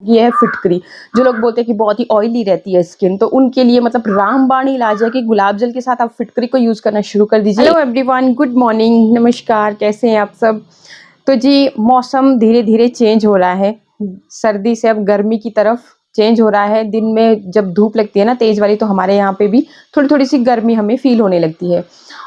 ये है फिटकरी। जो लोग बोलते हैं कि बहुत ही ऑयली रहती है स्किन, तो उनके लिए मतलब रामबाण इलाज है कि गुलाब जल के साथ आप फिटकरी को यूज़ करना शुरू कर दीजिए। हेलो एवरीवन, गुड मॉर्निंग, नमस्कार, कैसे हैं आप सब। तो जी मौसम धीरे धीरे चेंज हो रहा है, सर्दी से अब गर्मी की तरफ चेंज हो रहा है। दिन में जब धूप लगती है ना तेज़ वाली, तो हमारे यहाँ पे भी थोड़ी थोड़ी सी गर्मी हमें फील होने लगती है।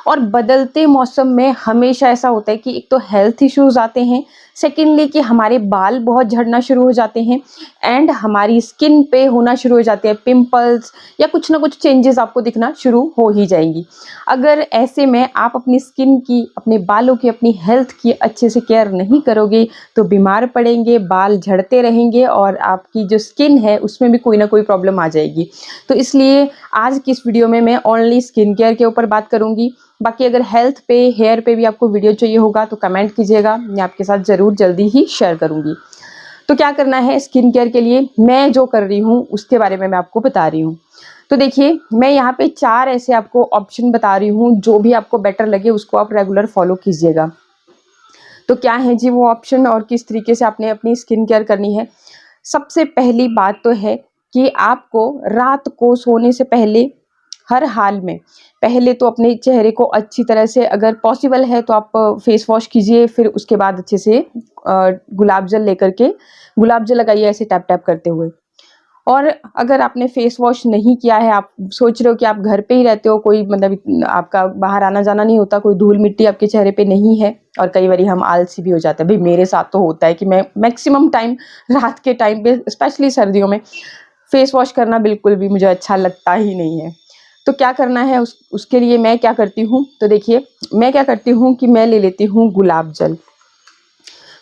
और बदलते मौसम में हमेशा ऐसा होता है कि एक तो हेल्थ इश्यूज आते हैं, सेकेंडली कि हमारे बाल बहुत झड़ना शुरू हो जाते हैं, एंड हमारी स्किन पे होना शुरू हो जाते हैं पिंपल्स, या कुछ ना कुछ चेंजेस आपको दिखना शुरू हो ही जाएंगी। अगर ऐसे में आप अपनी स्किन की, अपने बालों की, अपनी हेल्थ की अच्छे से केयर नहीं करोगे तो बीमार पड़ेंगे, बाल झड़ते रहेंगे और आपकी जो स्किन है उसमें भी कोई ना कोई प्रॉब्लम आ जाएगी। तो इसलिए आज की इस वीडियो में मैं ओनली स्किन केयर के ऊपर बात करूंगी। बाकी अगर हेल्थ पे, हेयर पे भी आपको वीडियो चाहिए होगा तो कमेंट कीजिएगा, मैं आपके साथ ज़रूर जल्दी ही शेयर करूंगी। तो क्या करना है स्किन केयर के लिए, मैं जो कर रही हूँ उसके बारे में मैं आपको बता रही हूँ। तो देखिए, मैं यहाँ पे 4 ऐसे आपको ऑप्शन बता रही हूँ, जो भी आपको बेटर लगे उसको आप रेगुलर फॉलो कीजिएगा। तो क्या है जी वो ऑप्शन और किस तरीके से आपने अपनी स्किन केयर करनी है। सबसे पहली बात तो है कि आपको रात को सोने से पहले हर हाल में पहले तो अपने चेहरे को अच्छी तरह से, अगर पॉसिबल है तो आप फेस वॉश कीजिए, फिर उसके बाद अच्छे से गुलाब जल लेकर के गुलाब जल लगाइए ऐसे टैप टैप करते हुए। और अगर आपने फेस वॉश नहीं किया है, आप सोच रहे हो कि आप घर पे ही रहते हो, कोई मतलब आपका बाहर आना जाना नहीं होता, कोई धूल मिट्टी आपके चेहरे पे नहीं है, और कई बार हम आलसी भी हो जाते हैं। भाई मेरे साथ तो होता है कि मैं मैक्सिमम टाइम रात के टाइम पे, स्पेशली सर्दियों में, फेस वॉश करना बिल्कुल भी मुझे अच्छा लगता ही नहीं है। तो क्या करना है उसके लिए मैं क्या करती हूँ, तो देखिए मैं क्या करती हूँ कि मैं ले लेती हूँ गुलाब जल।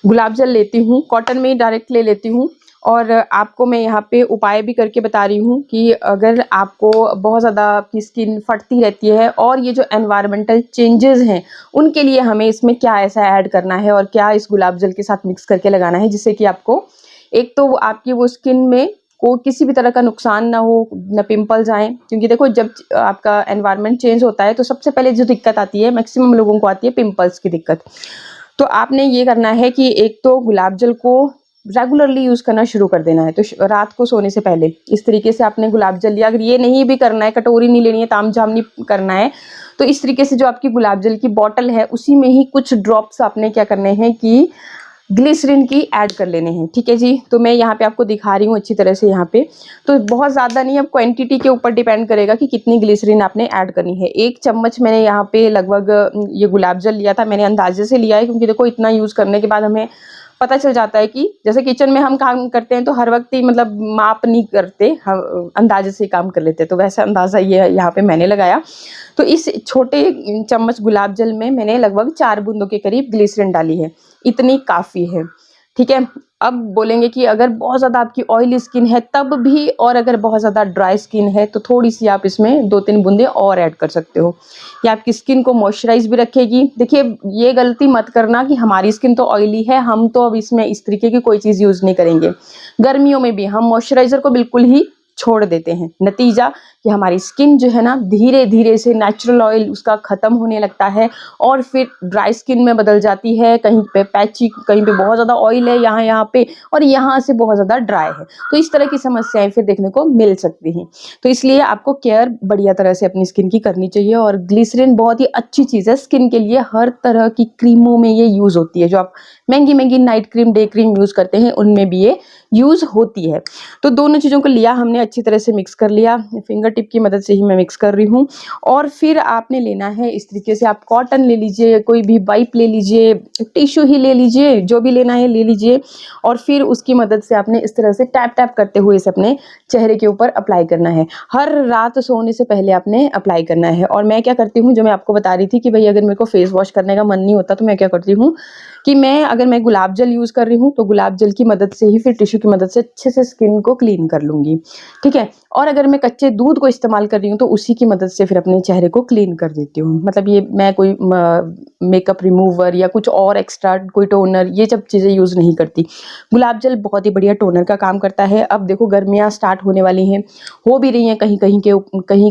गुलाब जल लेती हूँ, कॉटन में ही डायरेक्ट ले लेती हूँ। और आपको मैं यहाँ पे उपाय भी करके बता रही हूँ कि अगर आपको बहुत ज़्यादा आपकी स्किन फटती रहती है और ये जो एनवायरमेंटल चेंजेस हैं उनके लिए हमें इसमें क्या ऐसा ऐड करना है और क्या इस गुलाब जल के साथ मिक्स करके लगाना है, जिससे कि आपको एक तो आपकी वो स्किन में को किसी भी तरह का नुकसान ना हो, ना पिंपल्स आए। क्योंकि देखो जब आपका एनवायरनमेंट चेंज होता है तो सबसे पहले जो दिक्कत आती है, मैक्सिमम लोगों को आती है पिंपल्स की दिक्कत। तो आपने ये करना है कि एक तो गुलाब जल को रेगुलरली यूज़ करना शुरू कर देना है। तो रात को सोने से पहले इस तरीके से आपने गुलाब जल लिया। अगर ये नहीं भी करना है, कटोरी नहीं लेनी है, ताम झाम नहीं करना है, तो इस तरीके से जो आपकी गुलाब जल की बॉटल है उसी में ही कुछ ड्रॉप्स आपने क्या करने हैं कि ग्लिसरीन की ऐड कर लेने हैं। ठीक है जी, तो मैं यहाँ पे आपको दिखा रही हूँ अच्छी तरह से। यहाँ पे तो बहुत ज़्यादा नहीं, अब क्वांटिटी के ऊपर डिपेंड करेगा कि कितनी ग्लिसरीन आपने ऐड करनी है। 1 चम्मच मैंने यहाँ पे लगभग ये गुलाब जल लिया था, मैंने अंदाजे से लिया है, क्योंकि देखो इतना यूज़ करने के बाद हमें पता चल जाता है कि जैसे किचन में हम काम करते हैं तो हर वक्त ही मतलब माप नहीं करते, हम अंदाजे से ही काम कर लेते हैं। तो वैसा अंदाज़ा ये यहाँ पे मैंने लगाया। तो इस छोटे चम्मच गुलाब जल में मैंने लगभग 4 बूंदों के करीब ग्लिसरीन डाली है, इतनी काफ़ी है। ठीक है, अब बोलेंगे कि अगर बहुत ज़्यादा आपकी ऑयली स्किन है तब भी, और अगर बहुत ज़्यादा ड्राई स्किन है तो थोड़ी सी आप इसमें 2-3 बूंदे और ऐड कर सकते हो। ये आपकी स्किन को मॉइस्चराइज भी रखेगी। देखिए ये गलती मत करना कि हमारी स्किन तो ऑयली है, हम तो अब इसमें इस तरीके की कोई चीज़ यूज़ नहीं करेंगे। गर्मियों में भी हम मॉइस्चराइज़र को बिल्कुल ही छोड़ देते हैं। नतीजा कि हमारी स्किन जो है ना धीरे धीरे से नेचुरल ऑयल उसका ख़त्म होने लगता है और फिर ड्राई स्किन में बदल जाती है। कहीं पे पैची, कहीं पे बहुत ज़्यादा ऑयल है यहाँ पे, और यहाँ से बहुत ज़्यादा ड्राई है। तो इस तरह की समस्याएं फिर देखने को मिल सकती हैं। तो इसलिए आपको केयर बढ़िया तरह से अपनी स्किन की करनी चाहिए। और ग्लिसरीन बहुत ही अच्छी चीज़ है स्किन के लिए, हर तरह की क्रीमों में ये यूज़ होती है। जो आप महंगी महंगी night cream, day cream use करते हैं उनमें भी ये यूज़ होती है। तो दोनों चीज़ों को लिया हमने, अच्छी तरह से मिक्स कर लिया। फिंगर टिप की मदद से ही मैं मिक्स कर रही हूँ। और फिर आपने लेना है इस तरीके से, आप कॉटन ले लीजिए, कोई भी वाइप ले लीजिए, टिश्यू ही ले लीजिए, जो भी लेना है ले लीजिए। और फिर उसकी मदद से आपने इस तरह से टैप टैप करते हुए इसे अपने चेहरे के ऊपर अप्लाई करना है। हर रात सोने से पहले आपने अप्लाई करना है। और मैं क्या करती हूँ, जो मैं आपको बता रही थी कि भाई अगर मेरे को फेस वॉश करने का मन नहीं होता तो मैं क्या करती हूँ कि अगर मैं गुलाब जल यूज़ कर रही हूँ तो गुलाब जल की मदद से ही फिर टिश्यू की मदद से अच्छे से स्किन को क्लीन कर लूँगी। ठीक है, और अगर मैं कच्चे दूध को इस्तेमाल कर रही हूँ तो उसी की मदद से फिर अपने चेहरे को क्लीन कर देती हूँ। मतलब ये मैं कोई मेकअप रिमूवर या कुछ और एक्स्ट्रा कोई टोनर, ये सब चीज़ें यूज़ नहीं करती। गुलाब जल बहुत ही बढ़िया टोनर का काम करता है। अब देखो गर्मियाँ स्टार्ट होने वाली हैं, हो भी रही हैं कहीं कहीं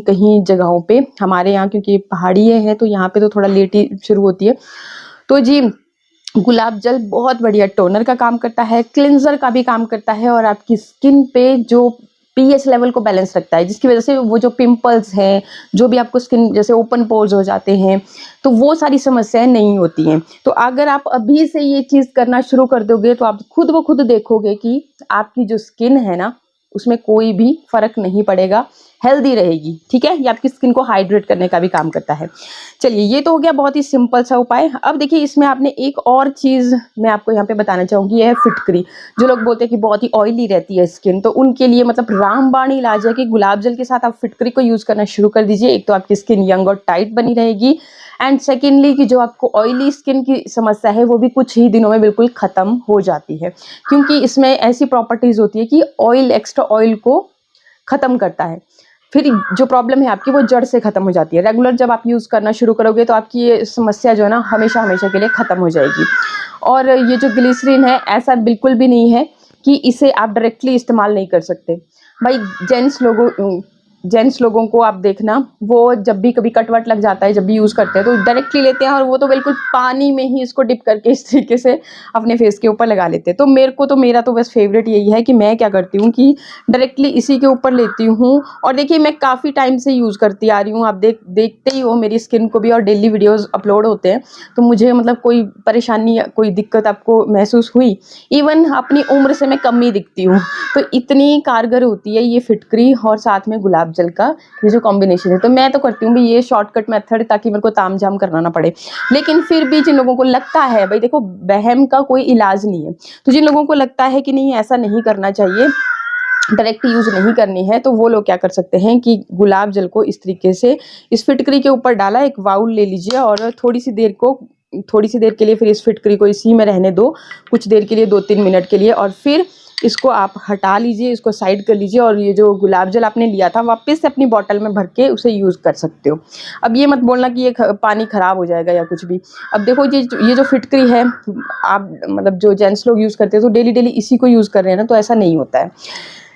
कहीं जगहों पे। हमारे यहाँ क्योंकि पहाड़ी है तो यहाँ पे तो थोड़ा लेट ही शुरू होती है। तो जी गुलाब जल बहुत बढ़िया टोनर का काम करता है, क्लिंजर का भी काम करता है और आपकी स्किन पे जो पीएच लेवल को बैलेंस रखता है, जिसकी वजह से वो जो पिंपल्स हैं, जो भी आपको स्किन जैसे ओपन पोर्स हो जाते हैं, तो वो सारी समस्याएं नहीं होती हैं। तो अगर आप अभी से ये चीज़ करना शुरू कर दोगे तो आप खुद ब खुद देखोगे कि आपकी जो स्किन है ना, उसमें कोई भी फ़र्क नहीं पड़ेगा, हेल्दी रहेगी। ठीक है, ये आपकी स्किन को हाइड्रेट करने का भी काम करता है। चलिए, ये तो हो गया बहुत ही सिंपल सा उपाय। अब देखिए, इसमें आपने एक और चीज़ मैं आपको यहाँ पे बताना चाहूँगी, ये है फिटकरी। जो लोग बोलते हैं कि बहुत ही ऑयली रहती है स्किन, तो उनके लिए मतलब रामबाण इलाज है कि गुलाब जल के साथ आप फिटकरी को यूज़ करना शुरू कर दीजिए। एक तो आपकी स्किन यंग और टाइट बनी रहेगी, एंड सेकेंडली कि जो आपको ऑयली स्किन की समस्या है वो भी कुछ ही दिनों में बिल्कुल ख़त्म हो जाती है, क्योंकि इसमें ऐसी प्रॉपर्टीज़ होती है कि ऑयल, एक्स्ट्रा ऑयल को ख़त्म करता है। फिर जो प्रॉब्लम है आपकी वो जड़ से ख़त्म हो जाती है। रेगुलर जब आप यूज़ करना शुरू करोगे तो आपकी ये समस्या जो है ना हमेशा हमेशा के लिए ख़त्म हो जाएगी। और ये जो ग्लिसरीन है, ऐसा बिल्कुल भी नहीं है कि इसे आप डायरेक्टली इस्तेमाल नहीं कर सकते। भाई जेंट्स लोगों को आप देखना, वो जब भी कभी कट वट लग जाता है, जब भी यूज़ करते हैं तो डायरेक्टली लेते हैं और वो तो बिल्कुल पानी में ही इसको डिप करके इस तरीके से अपने फेस के ऊपर लगा लेते हैं। तो मेरा तो बस फेवरेट यही है कि मैं क्या करती हूँ कि डायरेक्टली इसी के ऊपर लेती हूँ। और देखिए, मैं काफ़ी टाइम से यूज़ करती आ रही हूँ, आप देखते ही हो मेरी स्किन को भी, और डेली वीडियोज़ अपलोड होते हैं, तो मुझे मतलब कोई परेशानी या कोई दिक्कत आपको महसूस हुई? इवन अपनी उम्र से मैं कम ही दिखती हूँ। तो इतनी कारगर होती है ये फिटकरी और साथ में गुलाब जल का ये जो कॉम्बिनेशन है। तो मैं तो करती हूँ भी ये शॉर्टकट मेथड, ताकि मेरे को तामझाम करना ना पड़े। लेकिन फिर भी जिन लोगों को लगता है, भाई देखो, वहम का कोई इलाज नहीं है, तो जिन लोगों को लगता है कि नहीं ऐसा नहीं करना चाहिए, डायरेक्ट यूज़ नहीं करनी है, तो वो लोग क्या कर सकते हैं कि गुलाब जल को इस तरीके से इस फिटकरी के ऊपर डाला, एक बाउल ले लीजिए और थोड़ी सी देर के लिए फिर इस फिटकरी को इसी में रहने दो, कुछ देर के लिए, 2-3 मिनट के लिए, और फिर इसको आप हटा लीजिए, इसको साइड कर लीजिए और ये जो गुलाब जल आपने लिया था वापस से अपनी बॉटल में भर के उसे यूज़ कर सकते हो। अब ये मत बोलना कि ये पानी ख़राब हो जाएगा या कुछ भी। अब देखो, ये जो फिटकरी है, आप मतलब जो जेंट्स लोग यूज़ करते हैं तो डेली इसी को यूज़ कर रहे हैं ना, तो ऐसा नहीं होता है।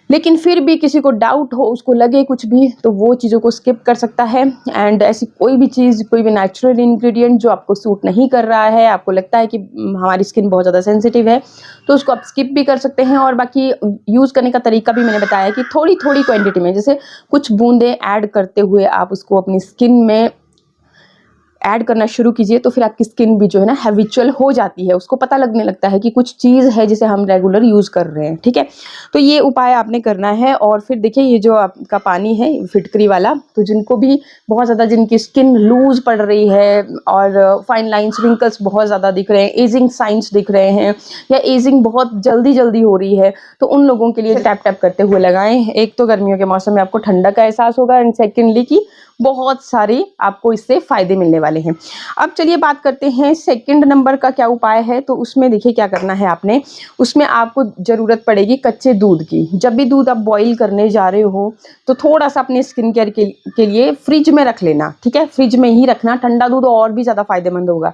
लेकिन फिर भी किसी को डाउट हो, उसको लगे कुछ भी, तो वो चीज़ों को स्किप कर सकता है। एंड ऐसी कोई भी चीज़, कोई भी नेचुरल इंग्रेडिएंट जो आपको सूट नहीं कर रहा है, आपको लगता है कि हमारी स्किन बहुत ज़्यादा सेंसिटिव है, तो उसको आप स्किप भी कर सकते हैं। और बाकी यूज़ करने का तरीका भी मैंने बताया कि थोड़ी थोड़ी क्वांटिटी में, जैसे कुछ बूंदें ऐड करते हुए आप उसको अपनी स्किन में ऐड करना शुरू कीजिए, तो फिर आपकी स्किन भी जो है ना हैबिचुअल हो जाती है, उसको पता लगने लगता है कि कुछ चीज़ है जिसे हम रेगुलर यूज़ कर रहे हैं। ठीक है, तो ये उपाय आपने करना है। और फिर देखिए, ये जो आपका पानी है फिटकरी वाला, तो जिनको भी बहुत ज़्यादा, जिनकी स्किन लूज पड़ रही है और फाइन लाइन्स, रिंकल्स बहुत ज़्यादा दिख रहे हैं, एजिंग साइंस दिख रहे हैं, या एजिंग बहुत जल्दी हो रही है, तो उन लोगों के लिए टैप टैप करते हुए लगाएं। एक तो गर्मियों के मौसम में आपको ठंडा का एहसास होगा, एंड सेकेंडली कि बहुत सारे आपको इससे फ़ायदे मिलने वाले हैं। अब चलिए बात करते हैं सेकंड नंबर का क्या उपाय है। तो उसमें देखिए क्या करना है आपने, उसमें आपको ज़रूरत पड़ेगी कच्चे दूध की। जब भी दूध आप बॉईल करने जा रहे हो तो थोड़ा सा अपने स्किन केयर के लिए फ्रिज में रख लेना। ठीक है, फ्रिज में ही रखना, ठंडा दूध और भी ज़्यादा फायदेमंद होगा।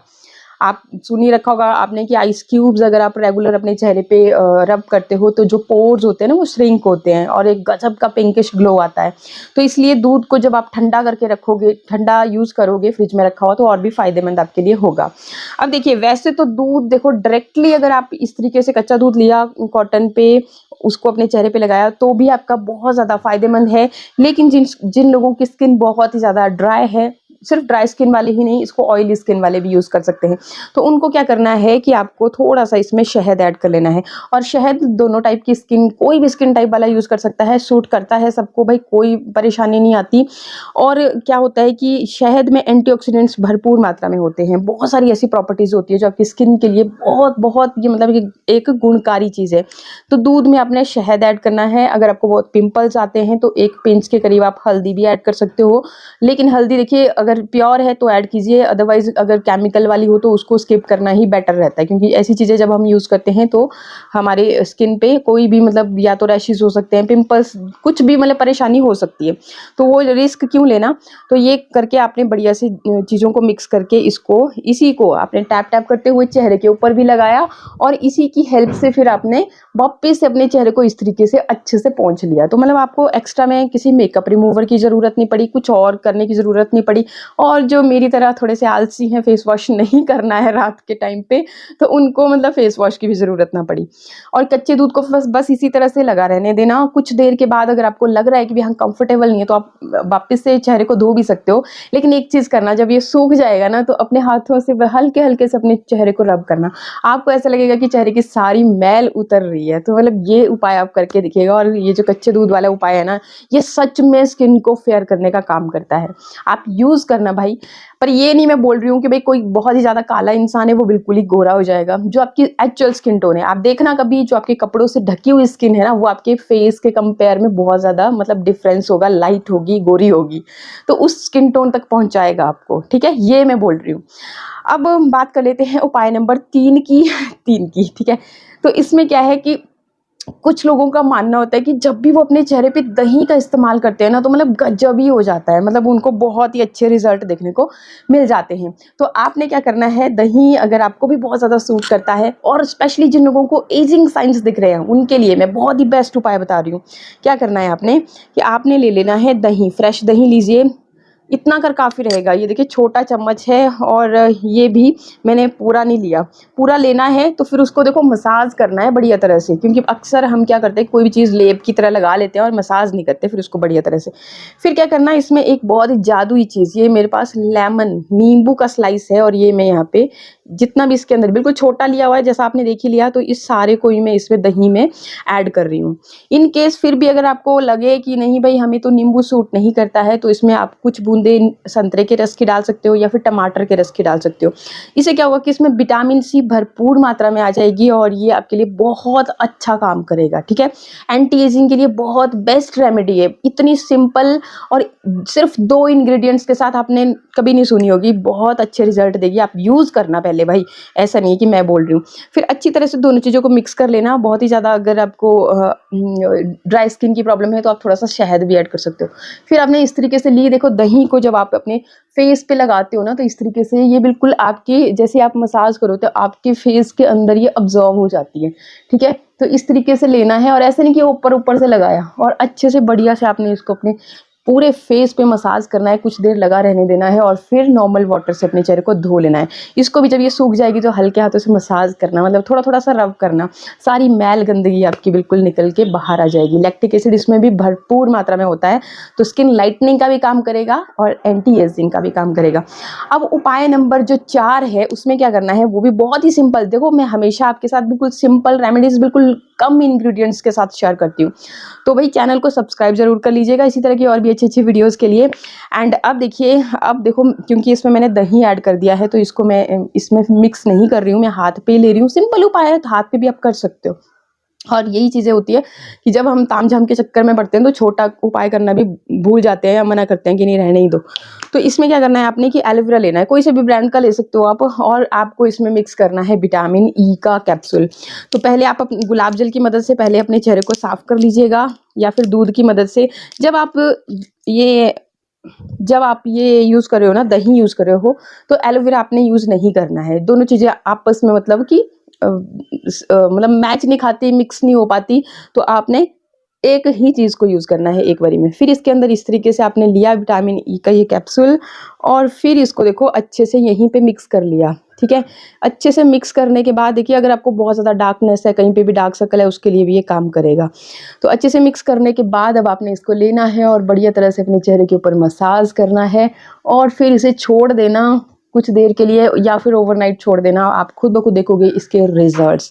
आप सुन ही रखा होगा आपने कि आइस क्यूब्स अगर आप रेगुलर अपने चेहरे पे रब करते हो तो जो पोर्स होते हैं ना वो श्रिंक होते हैं और एक गजब का पिंकिश ग्लो आता है। तो इसलिए दूध को जब आप ठंडा करके रखोगे, ठंडा यूज़ करोगे फ्रिज में रखा हुआ, तो और भी फायदेमंद आपके लिए होगा। अब देखिए, वैसे तो दूध देखो डायरेक्टली अगर आप इस तरीके से कच्चा दूध लिया कॉटन पे, उसको अपने चेहरे पे लगाया, तो भी आपका बहुत ज़्यादा फायदेमंद है। लेकिन जिन लोगों की स्किन बहुत ही ज़्यादा ड्राई है, सिर्फ ड्राई स्किन वाले ही नहीं, इसको ऑयली स्किन वाले भी यूज़ कर सकते हैं, तो उनको क्या करना है कि आपको थोड़ा सा इसमें शहद ऐड कर लेना है। और शहद दोनों टाइप की स्किन, कोई भी स्किन टाइप वाला यूज़ कर सकता है, सूट करता है सबको, भाई कोई परेशानी नहीं आती। और क्या होता है कि शहद में एंटीऑक्सीडेंट्स भरपूर मात्रा में होते हैं, बहुत सारी ऐसी प्रॉपर्टीज़ होती है जो आपकी स्किन के लिए बहुत बहुत ये मतलब एक गुणकारी चीज़ है। तो दूध में आपने शहद ऐड करना है। अगर आपको बहुत पिंपल्स आते हैं तो 1 पिंच के करीब आप हल्दी भी ऐड कर सकते हो, लेकिन हल्दी देखिए अगर प्योर है तो ऐड कीजिए, अदरवाइज अगर केमिकल वाली हो तो उसको स्किप करना ही बेटर रहता है, क्योंकि ऐसी चीज़ें जब हम यूज़ करते हैं तो हमारे स्किन पे कोई भी मतलब या तो रैशेस हो सकते हैं, पिंपल्स, कुछ भी मतलब परेशानी हो सकती है, तो वो रिस्क क्यों लेना। तो ये करके आपने बढ़िया सी चीज़ों को मिक्स करके इसी को आपने टैप टैप करते हुए चेहरे के ऊपर भी लगाया, और इसी की हेल्प से फिर आपने वापस से अपने चेहरे को इस तरीके से अच्छे से पोंछ लिया। तो मतलब आपको एक्स्ट्रा में किसी मेकअप रिमूवर की ज़रूरत नहीं पड़ी, कुछ और करने की ज़रूरत नहीं पड़ी, और जो मेरी तरह थोड़े से आलसी हैं, फेस वॉश नहीं करना है रात के टाइम पे, तो उनको मतलब फेस वॉश की भी ज़रूरत ना पड़ी। और कच्चे दूध को बस इसी तरह से लगा रहने देना। कुछ देर के बाद अगर आपको लग रहा है कि भी हाँ कंफर्टेबल नहीं है, तो आप वापस से चेहरे को धो भी सकते हो। लेकिन एक चीज़ करना, जब ये सूख जाएगा ना, तो अपने हाथों से हल्के हल्के से अपने चेहरे को रब करना। आपको ऐसा लगेगा कि चेहरे की सारी मैल उतर रही है। तो मतलब ये उपाय आप करके दिखिएगा। और ये जो कच्चे दूध वाला उपाय है ना, ये सच में स्किन को फेयर करने का काम करता है। आप यूज़ करना भाई। पर ये नहीं मैं बोल रही हूँ कि भाई कोई बहुत ही ज़्यादा काला इंसान है वो बिल्कुल ही गोरा हो जाएगा। जो आपकी एक्चुअल स्किन टोन है, आप देखना कभी जो आपके कपड़ों से ढकी हुई स्किन है ना, वो आपके फेस के कंपेयर में बहुत ज़्यादा मतलब डिफरेंस होगा, लाइट होगी, गोरी होगी। तो उस स्किन टोन तक पहुँचाएगा आपको, ठीक है? ये मैं बोल रही हूँ। अब बात कर लेते हैं उपाय नंबर 3 की 3 की, ठीक है? तो इसमें क्या है कि कुछ लोगों का मानना होता है कि जब भी वो अपने चेहरे पे दही का इस्तेमाल करते हैं ना, तो मतलब गजब ही हो जाता है। मतलब उनको बहुत ही अच्छे रिजल्ट देखने को मिल जाते हैं। तो आपने क्या करना है, दही अगर आपको भी बहुत ज़्यादा सूट करता है, और स्पेशली जिन लोगों को एजिंग साइंस दिख रहे हैं, उनके लिए मैं बहुत ही बेस्ट उपाय बता रही हूँ। क्या करना है आपने कि आपने ले लेना है दही, फ्रेश दही लीजिए। इतना कर काफ़ी रहेगा। ये देखिए छोटा चम्मच है, और ये भी मैंने पूरा नहीं लिया। पूरा लेना है तो फिर उसको देखो मसाज करना है बढ़िया तरह से, क्योंकि अक्सर हम क्या करते हैं, कोई भी चीज़ लेप की तरह लगा लेते हैं और मसाज नहीं करते फिर उसको बढ़िया तरह से। फिर क्या करना है, इसमें एक बहुत ही जादुई चीज़, ये मेरे पास लेमन नींबू का स्लाइस है, और ये मैं यहाँ पे जितना भी इसके अंदर बिल्कुल छोटा लिया हुआ है, जैसा आपने देख ही लिया, तो इस सारे को ही मैं इसमें दही में ऐड कर रही हूँ। इन केस फिर भी अगर आपको लगे कि नहीं भाई हमें तो नींबू सूट नहीं करता है, तो इसमें आप कुछ बूंदे संतरे के रस की डाल सकते हो, या फिर टमाटर के रस की डाल सकते हो। इससे क्या होगा कि इसमें विटामिन सी भरपूर मात्रा में आ जाएगी, और ये आपके लिए बहुत अच्छा काम करेगा, ठीक है? एंटी एजिंग के लिए बहुत बेस्ट रेमेडी है। इतनी सिंपल, और सिर्फ 2 इंग्रेडिएंट्स के साथ आपने कभी नहीं सुनी होगी, बहुत अच्छे रिजल्ट देगी। आप यूज़ करना पहले भाई, ऐसा नहीं है कि मैं बोल रही हूँ। फिर अच्छी तरह से दोनों चीज़ों को मिक्स कर लेना। बहुत ही ज़्यादा अगर आपको ड्राई स्किन की प्रॉब्लम है, तो आप थोड़ा सा शहद भी ऐड कर सकते हो। फिर आपने इस तरीके से ली, देखो दही को जब आप अपने फेस पे लगाते हो ना, तो इस तरीके से ये बिल्कुल आपकी, जैसे आप मसाज करो तो आपके फेस के अंदर ये अब्जॉर्ब हो जाती है, ठीक है? तो इस तरीके से लेना है, और ऐसे नहीं कि ऊपर ऊपर से लगाया, और अच्छे से बढ़िया से आपने इसको अपने पूरे फेस पे मसाज करना है, कुछ देर लगा रहने देना है, और फिर नॉर्मल वाटर से अपने चेहरे को धो लेना है। इसको भी जब ये सूख जाएगी तो हल्के हाथों से मसाज करना, मतलब थोड़ा थोड़ा सा रब करना। सारी मैल गंदगी आपकी बिल्कुल निकल के बाहर आ जाएगी। लैक्टिक एसिड इसमें भी भरपूर मात्रा में होता है, तो स्किन लाइटनिंग का भी काम करेगा और एंटी एजिंग का भी काम करेगा। अब उपाय नंबर जो 4 है, उसमें क्या करना है, वो भी बहुत ही सिंपल। देखो मैं हमेशा आपके साथ बिल्कुल सिंपल रेमेडीज, बिल्कुल कम इंग्रेडिएंट्स के साथ शेयर करती हूँ। तो भाई चैनल को सब्सक्राइब जरूर कर लीजिएगा इसी तरह की और भी अच्छी अच्छी वीडियोस के लिए। एंड अब देखिए, अब देखो क्योंकि इसमें मैंने दही ऐड कर दिया है, तो इसको मैं इसमें मिक्स नहीं कर रही हूँ, मैं हाथ पे ही ले रही हूँ। सिंपल उपाय है, तो हाथ पे भी आप कर सकते हो। और यही चीज़ें होती है कि जब हम तामझाम के चक्कर में पड़ते हैं, तो छोटा उपाय करना भी भूल जाते हैं, या मना करते हैं कि नहीं रहने ही दो। तो इसमें क्या करना है आपने कि एलोवेरा लेना है, कोई से भी ब्रांड का ले सकते हो आप, और आपको इसमें मिक्स करना है विटामिन ई का कैप्सूल। तो पहले आप गुलाब जल की मदद से पहले अपने चेहरे को साफ कर लीजिएगा, या फिर दूध की मदद से। ये जब आप ये यूज़ कर रहे हो ना, दही यूज़ कर रहे हो, तो एलोवेरा आपने यूज़ नहीं करना है। दोनों चीज़ें आपस में मतलब कि मतलब मैच नहीं खाती, मिक्स नहीं हो पाती, तो आपने एक ही चीज़ को यूज़ करना है एक बारी में। फिर इसके अंदर इस तरीके से आपने लिया विटामिन ई का ये कैप्सूल, और फिर इसको देखो अच्छे से यहीं पे मिक्स कर लिया, ठीक है? अच्छे से मिक्स करने के बाद देखिए, अगर आपको बहुत ज़्यादा डार्कनेस है, कहीं पे भी डार्क सर्कल है, उसके लिए भी ये काम करेगा। तो अच्छे से मिक्स करने के बाद अब आपने इसको लेना है और बढ़िया तरह से अपने चेहरे के ऊपर मसाज करना है, और फिर इसे छोड़ देना कुछ देर के लिए, या फिर ओवरनाइट छोड़ देना। आप खुद ब खुद देखोगे इसके रिजल्ट्स।